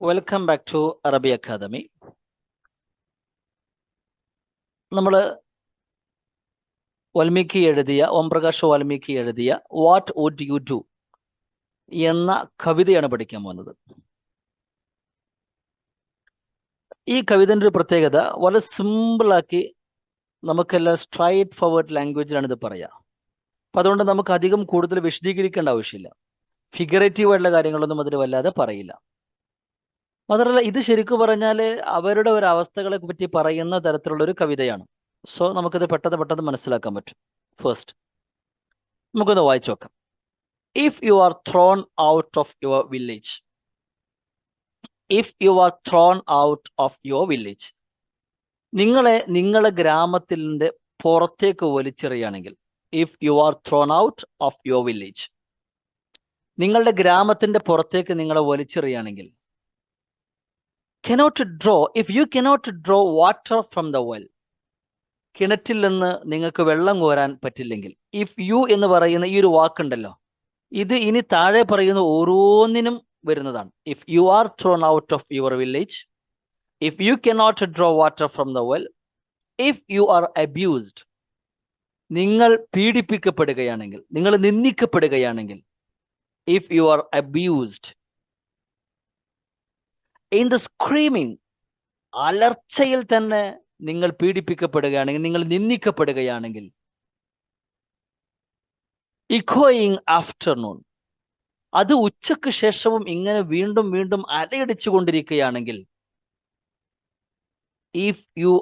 Welcome back to അറബി academy. നമ്മൾ ഓംപ്രകാശ് വാൽമീകി എഴുതിയ വാട്ട് വുഡ് യു ഡു എന്ന കവിതയാണ് പഠിക്കാൻ പോകുന്നത്. ഈ കവിതയുടെ ഒരു പ്രത്യേകത വളരെ സിമ്പിളാക്കി നമുക്കെല്ലാം സ്ട്രൈറ്റ് ഫോർവേഡ് ലാംഗ്വേജിലാണ് ഇത് പറയുക. അപ്പം അതുകൊണ്ട് നമുക്ക് അധികം കൂടുതൽ വിശദീകരിക്കേണ്ട ആവശ്യമില്ല. ഫിഗറേറ്റീവ് ആയിട്ടുള്ള കാര്യങ്ങളൊന്നും അതിൽ വല്ലാതെ പറയില്ല. മാത്രമല്ല ഇത് ശരിക്കും പറഞ്ഞാൽ അവരുടെ ഒരു അവസ്ഥകളെ പറ്റി പറയുന്ന തരത്തിലുള്ള ഒരു കവിതയാണ്. സോ നമുക്കിത് പെട്ടെന്ന് മനസ്സിലാക്കാൻ പറ്റും. ഫസ്റ്റ് നമുക്കൊന്ന് വായിച്ചു നോക്കാം. If you are thrown out of your village, if you are thrown out of your village, നിങ്ങളെ ഗ്രാമത്തിൻ്റെ പുറത്തേക്ക് വലിച്ചെറിയുകയാണെങ്കിൽ, if you are thrown out of your village, നിങ്ങളുടെ ഗ്രാമത്തിന്റെ പുറത്തേക്ക് നിങ്ങളെ വലിച്ചെറിയുകയാണെങ്കിൽ, cannot draw, if you cannot draw water from the well, കിണറ്റിൽ നിന്ന് നിങ്ങൾക്ക് വെള്ളം കോരാൻ പറ്റില്ലെങ്കിൽ, ഇഫ് യു എന്ന് പറയുന്ന ഈ ഒരു വാക്കുണ്ടല്ലോ, ഇത് ഇനി താഴെ പറയുന്ന ഓരോന്നിനും വരുന്നതാണ്. If you are thrown out of your village, if you cannot draw water from the well, if you are abused, നിങ്ങൾ പീഡിപ്പിക്കപ്പെടുകയാണെങ്കിൽ, നിങ്ങൾ നിന്ദിക്കപ്പെടുകയാണെങ്കിൽ, if you are abused, in the screaming, അലർച്ചയിൽ തന്നെ നിങ്ങൾ പീഡിപ്പിക്കപ്പെടുകയാണെങ്കിൽ, നിങ്ങൾ നിന്ദിക്കപ്പെടുകയാണെങ്കിൽ, ഇക്കോയിങ് ആഫ്റ്റർനൂൺ, അത് ഉച്ചയ്ക്ക് ശേഷവും ഇങ്ങനെ വീണ്ടും വീണ്ടും അലയടിച്ചു കൊണ്ടിരിക്കുകയാണെങ്കിൽ, if you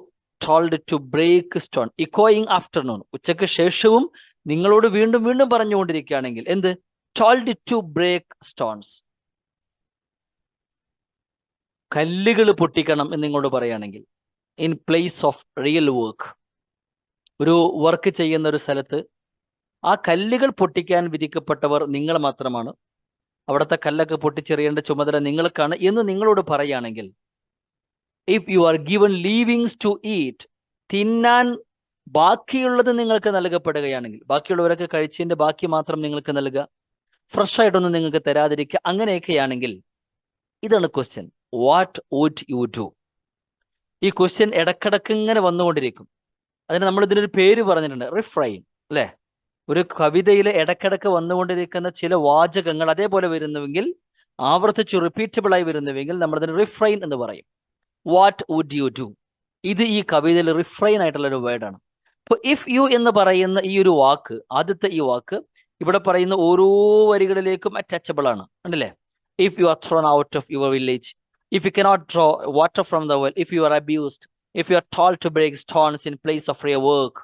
told to break stone, ഇക്കോയിങ് ആഫ്റ്റർനൂൺ, ഉച്ചയ്ക്ക് ശേഷവും നിങ്ങളോട് വീണ്ടും വീണ്ടും പറഞ്ഞുകൊണ്ടിരിക്കുകയാണെങ്കിൽ, എന്ത്? ടോൾഡ് ടു ബ്രേക്ക് സ്റ്റോൺസ്, കല്ലുകൾ പൊട്ടിക്കണം എന്ന് നിങ്ങളോട് പറയുകയാണെങ്കിൽ, in place of real work, ഒരു വർക്ക് ചെയ്യുന്ന ഒരു സ്ഥലത്ത് ആ കല്ലുകൾ പൊട്ടിക്കാൻ വിധിക്കപ്പെട്ടവർ നിങ്ങൾ മാത്രമാണ്, അവിടുത്തെ കല്ലൊക്കെ പൊട്ടിച്ചെറിയേണ്ട ചുമതല നിങ്ങൾക്കാണ് എന്ന് നിങ്ങളോട് പറയുകയാണെങ്കിൽ, if you are given leavings to eat, തിന്നാൻ ബാക്കിയുള്ളത് നിങ്ങൾക്ക് നൽകപ്പെടുകയാണെങ്കിൽ, ബാക്കിയുള്ളവരൊക്കെ കഴിച്ചതിൻ്റെ ബാക്കി മാത്രം നിങ്ങൾക്ക് നൽകുക, ഫ്രഷ് ആയിട്ടൊന്നും നിങ്ങൾക്ക് തരാതിരിക്കുക, അങ്ങനെയൊക്കെയാണെങ്കിൽ, ഇതാണ് question. What would you do? ഈ ക്വസ്റ്റ്യൻ ഇടക്കിടക്ക് ഇങ്ങനെ വന്നുകൊണ്ടിരിക്കും. അതിന് നമ്മൾ ഇതിനൊരു പേര് പറഞ്ഞിട്ടുണ്ട്, റിഫ്രൈൻ, അല്ലേ? ഒരു കവിതയിൽ ഇടക്കിടക്ക് വന്നുകൊണ്ടിരിക്കുന്ന ചില വാചകങ്ങൾ അതേപോലെ വരുന്നുവെങ്കിൽ, ആവർത്തിച്ച് റിപ്പീറ്റബിൾ ആയി വരുന്നുവെങ്കിൽ, നമ്മളതിന് റിഫ്രൈൻ എന്ന് പറയും. വാട്ട് വുഡ് യു ഡു, ഇത് ഈ കവിതയിൽ റിഫ്രൈൻ ആയിട്ടുള്ള ഒരു വേർഡാണ്. അപ്പോൾ ഇഫ് യു എന്ന് പറയുന്ന ഈ ഒരു വാക്ക്, ആദ്യത്തെ ഈ വാക്ക് ഇവിടെ പറയുന്ന ഓരോ വരികളിലേക്കും അറ്റാച്ചബിൾ ആണ്, ഉണ്ടല്ലേ? If you are thrown out of your village, if you cannot draw water from the well, if you are abused, if you are told to break stones in place of your work,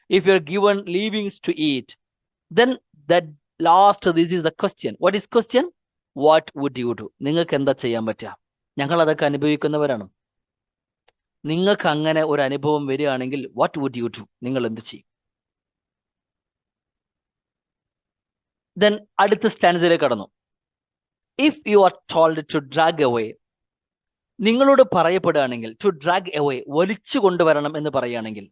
if you are given leavings to eat, then that last, this is the question. What is question? What would you do? നിങ്ങൾക്ക് എന്താ ചെയ്യാൻ പറ്റുക? ഞങ്ങൾ അതൊക്കെ അനുഭവിക്കുന്നവരാണ്. നിങ്ങൾക്ക് അങ്ങനെ ഒരു അനുഭവം വരികയാണെങ്കിൽ, what would you do? നിങ്ങൾ എന്ത് ചെയ്യും? Then അടുത്ത സ്റ്റാൻസിലേക്ക് കടന്നു. If you are told to drag away, നിങ്ങളോട് പറയപ്പെടുകയാണെങ്കിൽ, ടു ഡ്രാഗ് എവേ, വലിച്ചു കൊണ്ടുവരണം എന്ന് പറയുകയാണെങ്കിൽ,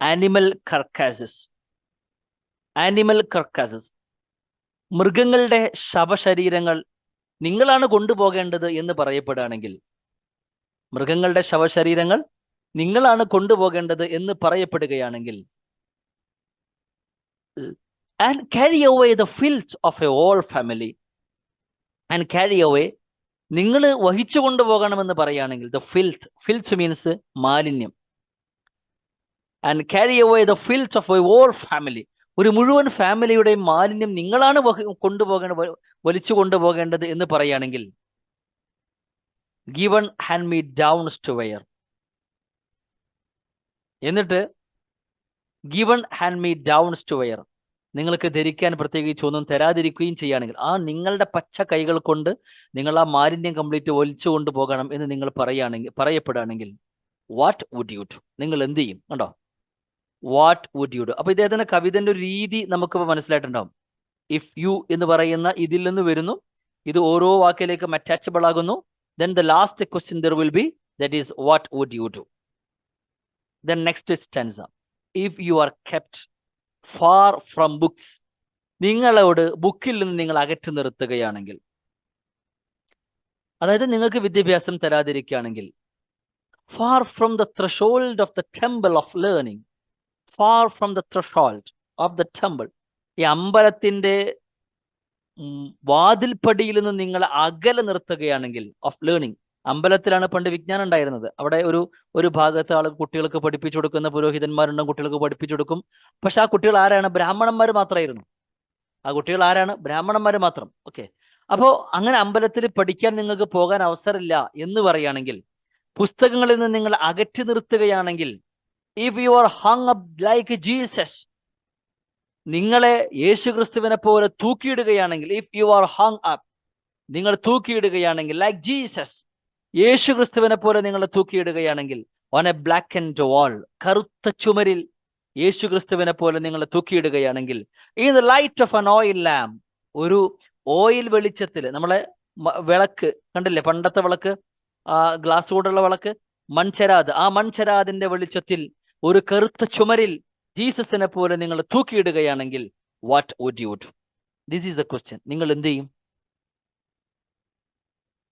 ആനിമൽ കർക്കാസസ്, ആനിമൽ കർക്കാസസ്, മൃഗങ്ങളുടെ ശവശരീരങ്ങൾ നിങ്ങളാണ് കൊണ്ടുപോകേണ്ടത് എന്ന് പറയപ്പെടുകയാണെങ്കിൽ, മൃഗങ്ങളുടെ ശവശരീരങ്ങൾ നിങ്ങളാണ് കൊണ്ടുപോകേണ്ടത് എന്ന് പറയപ്പെടുകയാണെങ്കിൽ, and carry away the filth of a whole family, and carry away, നിങ്ങൾ വഹിച്ചു കൊണ്ടുപോകണമെന്ന് പറയുകയാണെങ്കിൽ, ദ ഫിൽത്ത്, ഫിൽത്ത് മീൻസ് മാലിന്യം, and carry away the filth of a whole family, ഒരു മുഴുവൻ ഫാമിലിയുടെയും മാലിന്യം നിങ്ങളാണ് വലിച്ചു കൊണ്ടുപോകേണ്ടത് എന്ന് പറയുകയാണെങ്കിൽ, given hand me downs to wear, എന്നിട്ട് given hand me downs to wear, നിങ്ങൾക്ക് ധരിക്കാൻ പ്രത്യേകിച്ച് ഒന്നും തരാതിരിക്കുകയും ചെയ്യുകയാണെങ്കിൽ, ആ നിങ്ങളുടെ പച്ച കൈകൾ കൊണ്ട് നിങ്ങൾ ആ മാലിന്യം കംപ്ലീറ്റ് വലിച്ചു കൊണ്ടുപോകണം എന്ന് നിങ്ങൾ പറയപ്പെടുകയാണെങ്കിൽ, വാട്ട് വുഡ് യു ഡു? നിങ്ങൾ എന്ത് ചെയ്യും? കണ്ടോ, വാട്ട് വുഡ് യു ഡു. അപ്പൊ ഇദ്ദേഹത്തിന്റെ കവിതന്റെ ഒരു രീതി നമുക്കിപ്പോൾ മനസ്സിലായിട്ടുണ്ടാവും. ഇഫ് യു എന്ന് പറയുന്ന ഇതിൽ നിന്ന് വരുന്നു, ഇത് ഓരോ വാക്കിലേക്കും അറ്റാച്ചബിൾ ആകുന്നു. Then the last question there will be, that is what would you do. Then next stanza, if you are kept far from books, നിങ്ങളോട് ബുക്കിൽ നിന്ന് നിങ്ങൾ അകറ്റി നിർത്തുകയാണെങ്കിൽ, അതായത് നിങ്ങൾക്ക് വിദ്യാഭ്യാസം തരാതിരിക്കുകയാണെങ്കിൽ, far from the threshold of the temple of learning, far from the threshold of the temple, ഈ അമ്പലത്തിന്റെ വാതിൽപ്പടിയിൽ നിന്ന് നിങ്ങളെ അകലെ നിർത്തുകയാണെങ്കിൽ, ഓഫ് ലേണിംഗ്, അമ്പലത്തിലാണ് പണ്ട് വിജ്ഞാനം ഉണ്ടായിരുന്നത്. അവിടെ ഒരു ഭാഗത്ത് ആൾ കുട്ടികൾക്ക് പഠിപ്പിച്ചു കൊടുക്കുന്ന പുരോഹിതന്മാരുണ്ടാവും, കുട്ടികൾക്ക് പഠിപ്പിച്ചു കൊടുക്കും. പക്ഷെ ആ കുട്ടികൾ ആരാണ്? ബ്രാഹ്മണന്മാർ മാത്രമായിരുന്നു. ആ കുട്ടികൾ ആരാണ്? ബ്രാഹ്മണന്മാർ മാത്രം. ഓക്കെ. അപ്പോൾ അങ്ങനെ അമ്പലത്തിൽ പഠിക്കാൻ നിങ്ങൾക്ക് പോകാൻ അവസരമില്ല എന്ന് പറയുകയാണെങ്കിൽ, പുസ്തകങ്ങളിൽ നിന്ന് നിങ്ങൾ അകറ്റി നിർത്തുകയാണെങ്കിൽ, if you are hung up like Jesus, നിങ്ങളെ യേശുക്രിസ്തുവിനെ പോലെ തൂക്കിയിടുകയാണെങ്കിൽ, if you are hung up, നിങ്ങൾ തൂക്കിയിടുകയാണെങ്കിൽ, ലൈക്ക് ജീസസ്, യേശുക്രിസ്തുവിനെ പോലെ നിങ്ങൾ തൂക്കിയിടുകയാണെങ്കിൽ, on a blackened wall, കറുത്ത ചുമരിൽ യേശുക്രിസ്തുവിനെ പോലെ നിങ്ങൾ തൂക്കിയിടുകയാണെങ്കിൽ, in the light of an oil lamp, ഒരു ഓയിൽ വെളിച്ചത്തിൽ, നമ്മളെ വിളക്ക് കണ്ടില്ലേ, പണ്ടത്തെ വിളക്ക്, ഗ്ലാസ് കൊണ്ടുള്ള വിളക്ക്, മൺചരാത്, ആ മൺചരാതിന്റെ വെളിച്ചത്തിൽ ഒരു കറുത്ത ചുമരിൽ ജീസസിനെ പോലെ നിങ്ങൾ തൂക്കിയിടുകയാണെങ്കിൽ, what would you do? This is the question. നിങ്ങൾ എന്ത് ചെയ്യും?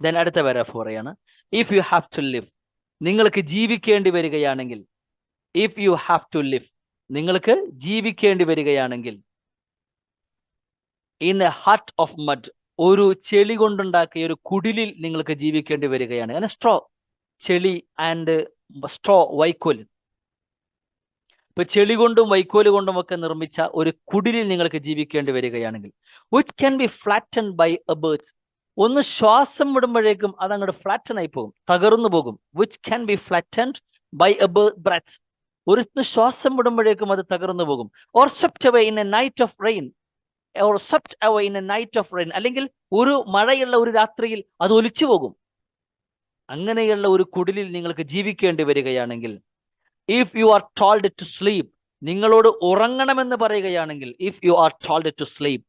ദെൻ അടുത്ത പാരഗ്രാഫ് പറയാണ്, if you have to live, നിങ്ങൾക്ക് ജീവിക്കേണ്ടി വരികയാണെങ്കിൽ, if you have to live, നിങ്ങൾക്ക് ജീവിക്കേണ്ടി വരികയാണെങ്കിൽ, in a hut of mud, ഒരു ചെളി കൊണ്ടുണ്ടാക്കിയ ഒരു കുടിലിൽ നിങ്ങൾക്ക് ജീവിക്കേണ്ടി വരികയാണ്. അങ്ങനെ സ്ട്രോ, ചെളി ആൻഡ് സ്ട്രോ, വൈക്കോൽ, ഇപ്പൊ ചെളി കൊണ്ടും വൈക്കോല് കൊണ്ടും ഒക്കെ നിർമ്മിച്ച ഒരു കുടിലിൽ നിങ്ങൾക്ക് ജീവിക്കേണ്ടി വരികയാണെങ്കിൽ, which can be flattened by a birds, ഒന്ന് ശ്വാസം വിടുമ്പോഴേക്കും അത് അങ്ങോട്ട് ഫ്ലാറ്റൻ ആയി പോകും, തകർന്നു പോകും. Which can be flattened by a breath, ഒരു ശ്വാസം വിടുമ്പോഴേക്കും അത് തകർന്നു പോകും. Or swept away in a night of rain, or swept away in a night of rain, അല്ലെങ്കിൽ ഒരു മഴയുള്ള ഒരു രാത്രിയിൽ അത് ഒലിച്ചു പോകും. അങ്ങനെയുള്ള ഒരു കുടിലിൽ നിങ്ങൾക്ക് ജീവിക്കേണ്ടി വരികയാണെങ്കിൽ, if you are told to sleep, നിങ്ങളോട് ഉറങ്ങണമെന്ന് പറയുകയാണെങ്കിൽ, if you are told to sleep,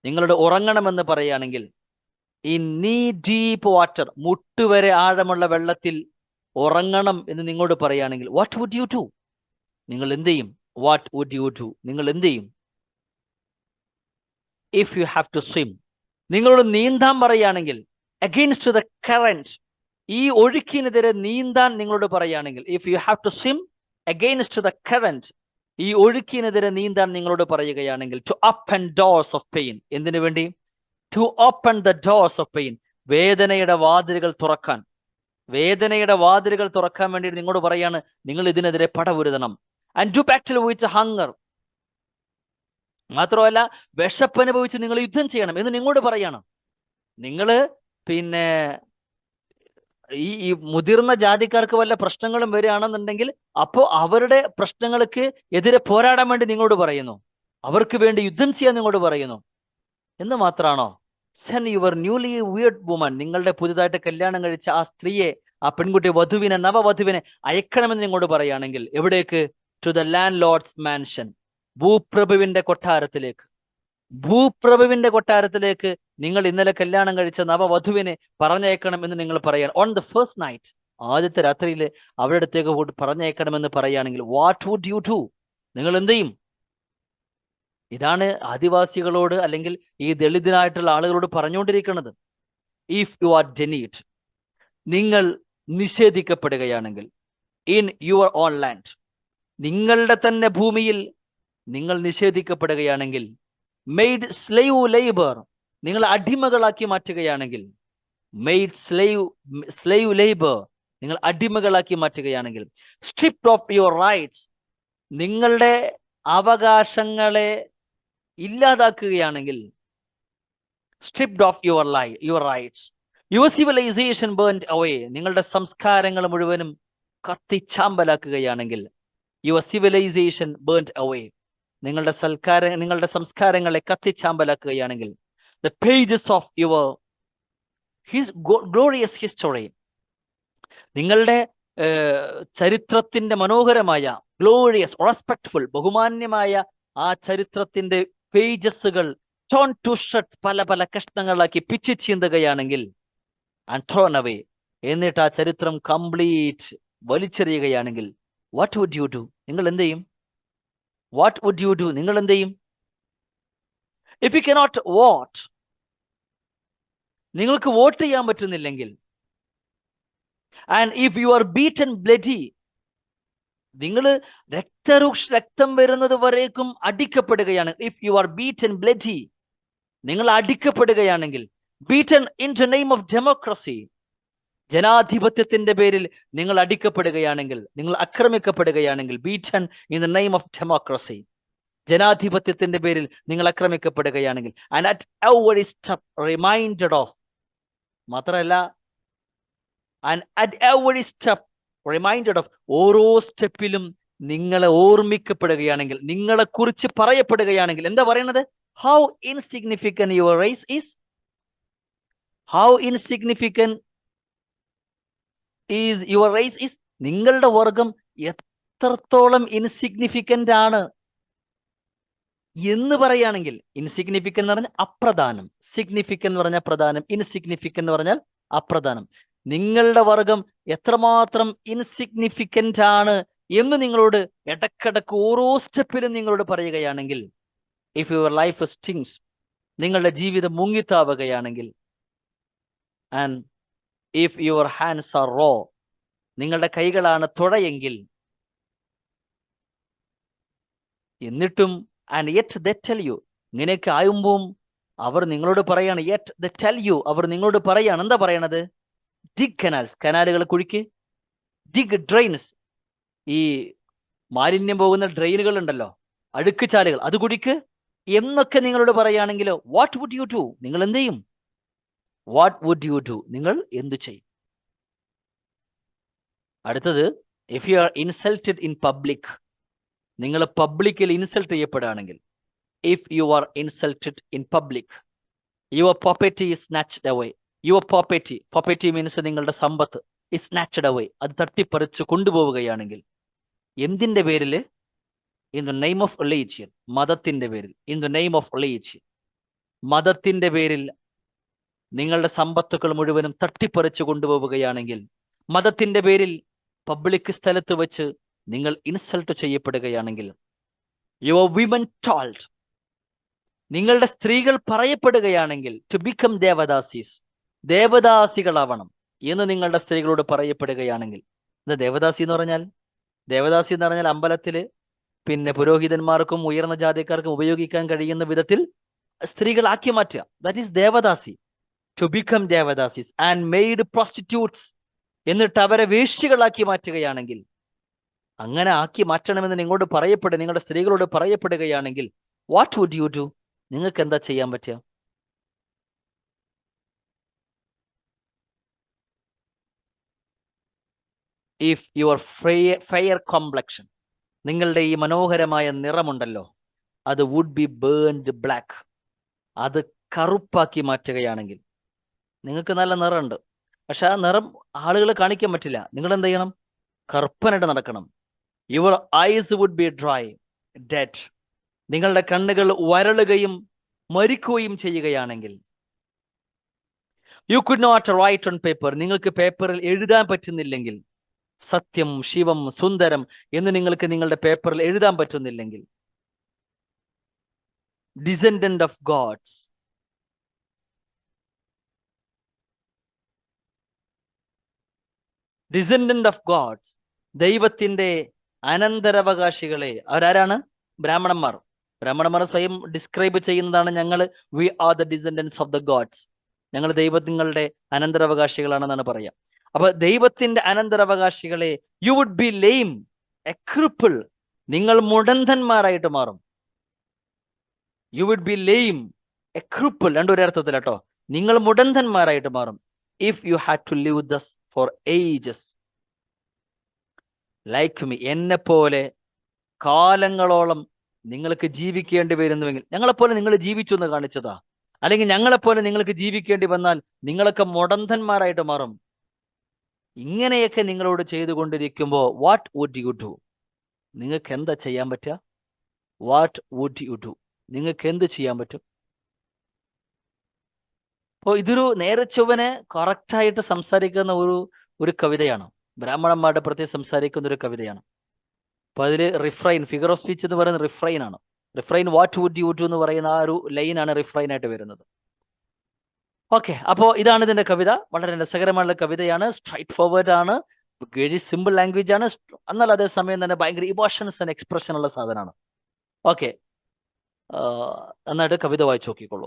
നിങ്ങളോട് ഉറങ്ങണമെന്ന് പറയുകയാണെങ്കിൽ, ഇൻ നീ ഡീപ്പ് വാട്ടർ, മുട്ടുവരെ ആഴമുള്ള വെള്ളത്തിൽ ഉറങ്ങണം എന്ന് നിങ്ങളോട് പറയുകയാണെങ്കിൽ, വാട്ട് വുഡ് യു ഡു? നിങ്ങൾ എന്ത് ചെയ്യും? What would you do? നിങ്ങൾ എന്ത് ചെയ്യും? If you have to swim, നിങ്ങളോട് നീന്താൻ പറയുകയാണെങ്കിൽ, അഗെയിൻസ്റ്റ് ദ കറന്റ്, ഈ ഒഴുക്കിനെതിരെ നീന്താൻ നിങ്ങളോട് പറയുകയാണെങ്കിൽ, if you have to swim against the current, ഈ ഒഴുക്കിനെതിരെ നീന്താൻ നിങ്ങളോട് പറയുകയാണെങ്കിൽ, to open doors of pain, എന്തിനു വേണ്ടി? To open the doors of pain, വേദനയുടെ വാതിലുകൾ തുറക്കാൻ, വേദനയുടെ വാതിലുകൾ തുറക്കാൻ വേണ്ടി നിങ്ങളോട് പറയാണ്, നിങ്ങൾ ഇതിനെതിരെ പടപൊരുതണം. And to battle with hunger, മാത്രമല്ല വിശപ്പനുഭവിച്ച് നിങ്ങൾ യുദ്ധം ചെയ്യണം എന്ന് നിങ്ങളോട് പറയാണ്. നിങ്ങൾ പിന്നെ ഈ മുതിർന്ന ജാതിക്കാർക്ക് വല്ല പ്രശ്നങ്ങളും വരികയാണെന്നുണ്ടെങ്കിൽ, അപ്പോൾ അവരുടെ പ്രശ്നങ്ങൾക്ക് എതിരെ പോരാടാൻ വേണ്ടി നിങ്ങളോട് പറയുന്നു, അവർക്ക് വേണ്ടി യുദ്ധം ചെയ്യാൻ നിങ്ങളോട് പറയുന്നു എന്ന് മാത്രമാണോ? Then your newly wed woman, നിങ്ങളുടെ പുതുതായിട്ട് കല്യാണം കഴിച്ച ആ സ്ത്രീയെ, ആ പെൺകുട്ടി, വധുവിനെ, നവവധുവിനെ അയക്കണമെന്ന് നിങ്ങളോട് പറയുകയാണെങ്കിൽ, എവിടേക്ക്? To the landlord's mansion, ഭൂപ്രഭുവിന്റെ കൊട്ടാരത്തിലേക്ക്. ഭൂപ്രഭുവിന്റെ കൊട്ടാരത്തിലേക്ക് നിങ്ങൾ ഇന്നലെ കല്യാണം കഴിച്ച നവവധുവിനെ പറഞ്ഞയക്കണം എന്ന് നിങ്ങൾ പറയാണ്. ഓൺ ദ ഫസ്റ്റ് നൈറ്റ്, ആദ്യത്തെ രാത്രിയിൽ അവരുടെ അടുത്തേക്ക് പറഞ്ഞയക്കണമെന്ന് പറയുകയാണെങ്കിൽ, വാട്ട് വുഡ് യു ഡു? നിങ്ങൾ എന്ത് ചെയ്യും? ഇതാണ് ആദിവാസികളോട് അല്ലെങ്കിൽ ഈ ദളിതനായിട്ടുള്ള ആളുകളോട് പറഞ്ഞുകൊണ്ടിരിക്കുന്നത്. ഇഫ് യു ആർ ഡെനീഡ്, നിങ്ങൾ നിഷേധിക്കപ്പെടുകയാണെങ്കിൽ, ഇൻ യുവർ ഓൺ ലാൻഡ്, നിങ്ങളുടെ തന്നെ ഭൂമിയിൽ നിങ്ങൾ നിഷേധിക്കപ്പെടുകയാണെങ്കിൽ, മെയ്ഡ് സ്ലേവ് ലേബർ, നിങ്ങൾ അടിമകളാക്കി മാറ്റുകയാണെങ്കിൽ, മെയ്ഡ് സ്ലേവ് ലേബർ, നിങ്ങൾ അടിമകളാക്കി മാറ്റുകയാണെങ്കിൽ, സ്ട്രിപ്ഡ് ഓഫ് യുവർ റൈറ്റ്സ്, നിങ്ങളുടെ അവകാശങ്ങളെ ഇല്ലാതാക്കുകയാണെങ്കിൽ, stripped of your rights, your civilisation burned away, നിങ്ങളുടെ സംസ്കാരങ്ങൾ മുഴുവനും കത്തിച്ചാമ്പലാക്കുകയാണെങ്കിൽ, യുവർ സിവിലൈസേഷൻ ബേൺഡ് അവേ, നിങ്ങളുടെ സംസ്കാരങ്ങളെ കത്തിച്ചാമ്പലാക്കുകയാണെങ്കിൽ, the pages of your glorious history, നിങ്ങളുടെ ചരിത്രത്തിന്റെ മനോഹരമായ, ഗ്ലോറിയസ്, റെസ്പെക്ട്ഫുൾ, ബഹുമാന്യമായ ആ ചരിത്രത്തിന്റെ പേജസുകൾ ടോൺ ടു ഷട്ട്, പല പല കഷ്ണങ്ങളാക്കി പിച്ചു ചീന്തുകയാണെങ്കിൽ, ആൻഡ് ത്രോൺ അവേ, എന്നിട്ട് ആ ചരിത്രം കംപ്ലീറ്റ് വലിച്ചെറിയുകയാണെങ്കിൽ, വാട്ട് വുഡ് യു ഡു? നിങ്ങൾ എന്ത് ചെയ്യും? What would you do? നിങ്ങൾ എന്ത് ചെയ്യും? ഇഫ് യു കനോട്ട് വോട്ട്, നിങ്ങൾക്ക് വോട്ട് ചെയ്യാൻ പറ്റുന്നില്ലെങ്കിൽ, and if you are beaten bloody, നിങ്ങൾ രക്തം വരുന്നത് വരേക്കും അടിക്കപ്പെടുകയാണ്. If you are beaten bloody, നിങ്ങൾ അടിക്കപ്പെടുകയാണെങ്കിൽ, beaten in the name of democracy, ജനാധിപത്യത്തിന്റെ പേരിൽ നിങ്ങൾ അടിക്കപ്പെടുകയാണെങ്കിൽ, നിങ്ങൾ ആക്രമിക്കപ്പെടുകയാണെങ്കിൽ, beaten in the name of democracy, ജനാധിപത്യത്തിന്റെ പേരിൽ നിങ്ങൾ ആക്രമിക്കപ്പെടുകയാണെങ്കിൽ, and at every step reminded of, മാത്രമല്ല and at every step reminded of, ഓരോ സ്റ്റെപ്പിലും നിങ്ങളെ ഓർമ്മിക്കപ്പെടുകയാണെങ്കിൽ, നിങ്ങളെ കുറിച്ച് പറയപ്പെടുകയാണെങ്കിൽ, എന്താ പറയണത്? How insignificant your race is, how insignificant is your race is, നിങ്ങളുടെ വർഗം എത്രത്തോളം ഇൻസിഗ്നിഫിക്കന്റ് ആണ് എന്ന് പറയുകയാണെങ്കിൽ, ഇൻസിഗ്നിഫിക്കന്റ് എന്ന് പറഞ്ഞാൽ അപ്രധാനം, സിഗ്നിഫിക്കന്റ് എന്ന് പറഞ്ഞാൽ പ്രധാനം, ഇൻസിഗ്നിഫിക്കന്റ് എന്ന് പറഞ്ഞാൽ അപ്രധാനം, നിങ്ങളുടെ വർഗം എത്രമാത്രം ഇൻസിഗ്നിഫിക്കന്റ് ആണ് എന്ന് നിങ്ങളോട് ഇടക്കിടക്ക് ഓരോ സ്റ്റെപ്പിലും നിങ്ങളോട് പറയുകയാണെങ്കിൽ, ഇഫ് യുവർ ലൈഫ് സ്റ്റിങ്സ്, നിങ്ങളുടെ ജീവിതം മുങ്ങിത്താവുകയാണെങ്കിൽ, and if your hands are raw, നിങ്ങളുടെ കൈകളാണ് തുഴയെങ്കിൽ, എന്നിട്ടും and yet they tell you, ഇങ്ങനെയൊക്കെ ആയുമ്പോൾ അവർ നിങ്ങളോട് പറയാണ്, യെറ്റ് ദേ ടെൽ യു, അവർ നിങ്ങളോട് പറയാണ്, എന്താ പറയണത്? ഡിഗ് കനാൽസ്, കനാലുകൾ കുഴിക്ക്, ഡിഗ് ഡ്രെയിൻസ്, ഈ മാലിന്യം പോകുന്ന ഡ്രെയിനുകൾ ഉണ്ടല്ലോ, അഴുക്ക് ചാലുകൾ, അത് കുടിക്ക് എന്നൊക്കെ നിങ്ങളോട് പറയുകയാണെങ്കിലോ, വാട്ട് വുഡ് യു ഡു, നിങ്ങൾ എന്ത് ചെയ്യും? വാട്ട് വുഡ് യു ഡു, നിങ്ങൾ എന്തു ചെയ്യും? അടുത്തത്, if you are insulted in public, നിങ്ങൾ പബ്ലിക്കിൽ ഇൻസൾട്ട് ചെയ്യപ്പെടുകയാണെങ്കിൽ, if you are insulted in public, your property is snatched away, your property means നിങ്ങളുടെ സമ്പത്ത്, ഈസ് സ്നാച്ച്ഡ് അവേ, അത് തട്ടിപ്പറിച്ച് കൊണ്ടുപോവുകയാണെങ്കിൽ, എന്തിന്റെ പേരിൽ? In the name of religion, മതത്തിന്റെ പേരിൽ, in the name of religion, മതത്തിന്റെ പേരിൽ നിങ്ങളുടെ സമ്പത്തുക്കൾ മുഴുവനും തട്ടിപ്പറിച്ച് കൊണ്ടുപോവുകയാണെങ്കിൽ, മതത്തിന്റെ പേരിൽ പബ്ലിക് സ്ഥലത്ത് വെച്ച് നിങ്ങൾ ഇൻസൾട്ട് ചെയ്യപ്പെടുകയാണെങ്കിൽ, യുവർ വിമൻ ടോൾഡ്, നിങ്ങളുടെ സ്ത്രീകൾ പറയപ്പെടുകയാണെങ്കിൽ, ടു ബിക്കം ദേവദാസീസ്, ദേവദാസികളാവണം എന്ന് നിങ്ങളുടെ സ്ത്രീകളോട് പറയപ്പെടുകയാണെങ്കിൽ, ഇത് ദേവദാസി എന്ന് പറഞ്ഞാൽ, ദേവദാസി എന്ന് പറഞ്ഞാൽ അമ്പലത്തില് പിന്നെ പുരോഹിതന്മാർക്കും ഉയർന്ന ജാതിക്കാർക്കും ഉപയോഗിക്കാൻ കഴിയുന്ന വിധത്തിൽ സ്ത്രീകളാക്കി മാറ്റുക, that is devadasi. To become devadasis and made prostitutes, എന്നിട്ട് അവരെ വേശ്യകളാക്കി മാറ്റുകയാണെങ്കിൽ, അങ്ങനെ ആക്കി മാറ്റണമെന്ന് നിങ്ങളുടെ സ്ത്രീകളോട് പറയപ്പെടുകയാണെങ്കിൽ, വാട്ട് വുഡ് യു ഡു, നിങ്ങൾക്ക് എന്താ ചെയ്യാൻ പറ്റുക? ഇഫ് യുവർ ഫെയർ കോംപ്ലക്ഷൻ, നിങ്ങളുടെ ഈ മനോഹരമായ നിറമുണ്ടല്ലോ, അത് വുഡ് ബി ബേൺഡ് ബ്ലാക്ക്, അത് കറുപ്പാക്കി മാറ്റുകയാണെങ്കിൽ, നിങ്ങൾക്ക് നല്ല നിറമുണ്ട്, പക്ഷെ ആ നിറം ആളുകൾ കാണിക്കാൻ പറ്റില്ല, നിങ്ങൾ എന്ത് ചെയ്യണം? കറുപ്പനായിട്ട് നടക്കണം. Your eyes would be dry dead, നിങ്ങളുടെ കണ്ണുകൾ വരളുകയും മരിക്കുകയും ചെയ്യുകയാണെങ്കിൽ, you could not write on paper, നിങ്ങൾക്ക് പേപ്പറിൽ എഴുതാൻ പറ്റുന്നില്ലെങ്കിൽ, സത്യം, ശിവം, സുന്ദരം എന്ന് നിങ്ങൾക്ക് നിങ്ങളുടെ പേപ്പറിൽ എഴുതാൻ പറ്റുന്നില്ലെങ്കിൽ, descendant of gods, descendant of gods, ദൈവത്തിന്റെ അനന്തരാവകാശികളെ, അവരാരാണ്? ബ്രാഹ്മണന്മാർ. ബ്രാഹ്മണന്മാർ സ്വയം ഡിസ്ക്രൈബ് ചെയ്യുന്നതാണ്, ഞങ്ങൾ we are the descendants of the gods, ഞങ്ങൾ ദൈവങ്ങളുടെ അനന്തരാവകാശികളാണെന്നാണ് പറയാം. അപ്പൊ ദൈവത്തിന്റെ അനന്തരാവകാശികളെ, you would be lame, a cripple, നിങ്ങൾ മുടന്തന്മാരായിട്ട് മാറും. You would be lame, a cripple, രണ്ടൊരർത്ഥത്തിൽ കേട്ടോ, നിങ്ങൾ മുടന്തന്മാരായിട്ട് മാറും. If you had to live thus for ages like me, എന്നെ പോലെ കാലങ്ങളോളം നിങ്ങൾക്ക് ജീവിക്കേണ്ടി വരുന്നുവെങ്കിൽ, ഞങ്ങളെപ്പോലെ നിങ്ങൾ ജീവിച്ചു എന്ന് കാണിച്ചതാ, അല്ലെങ്കിൽ ഞങ്ങളെപ്പോലെ നിങ്ങൾക്ക് ജീവിക്കേണ്ടി വന്നാൽ നിങ്ങളൊക്കെ മുടന്തന്മാരായിട്ട് മാറും. ഇങ്ങനെയൊക്കെ നിങ്ങളോട് ചെയ്തുകൊണ്ടിരിക്കുമ്പോൾ, വാട്ട് വുഡ് യു ഡു, നിങ്ങൾക്ക് എന്താ ചെയ്യാൻ പറ്റുക? വാട്ട് വുഡ് യു ഡു, നിങ്ങൾക്ക് എന്ത് ചെയ്യാൻ പറ്റും? അപ്പോൾ ഇതൊരു നേരെ ചൊവ്വനെ കറക്റ്റായിട്ട് സംസാരിക്കുന്ന ഒരു കവിതയാണ്, ബ്രാഹ്മണന്മാരുടെ പ്രതി സംസാരിക്കുന്ന ഒരു കവിതയാണ്. അപ്പൊ അതിൽ റിഫ്രൈൻ, ഫിഗർ ഓഫ് സ്പീച്ച് എന്ന് പറയുന്ന റിഫ്രൈൻ ആണ്. Refrain what would you do എന്ന് പറയുന്ന ആ ഒരു ലൈനാണ് റിഫ്രൈൻ ആയിട്ട് വരുന്നത്. ഓക്കെ, അപ്പോൾ ഇതാണ് ഇതിന്റെ കവിത. വളരെ രസകരമായുള്ള കവിതയാണ്, സ്ട്രൈറ്റ് ഫോർവേഡ് ആണ്, വെരി സിമ്പിൾ ലാംഗ്വേജ് ആണ്, എന്നാൽ അതേസമയം തന്നെ ഭയങ്കര ഇമോഷൻസ് ആൻഡ് എക്സ്പ്രഷൻ ഉള്ള സാധനമാണ്. ഓക്കെ, നന്നായിട്ട് കവിത വായിച്ചു നോക്കിക്കോളൂ.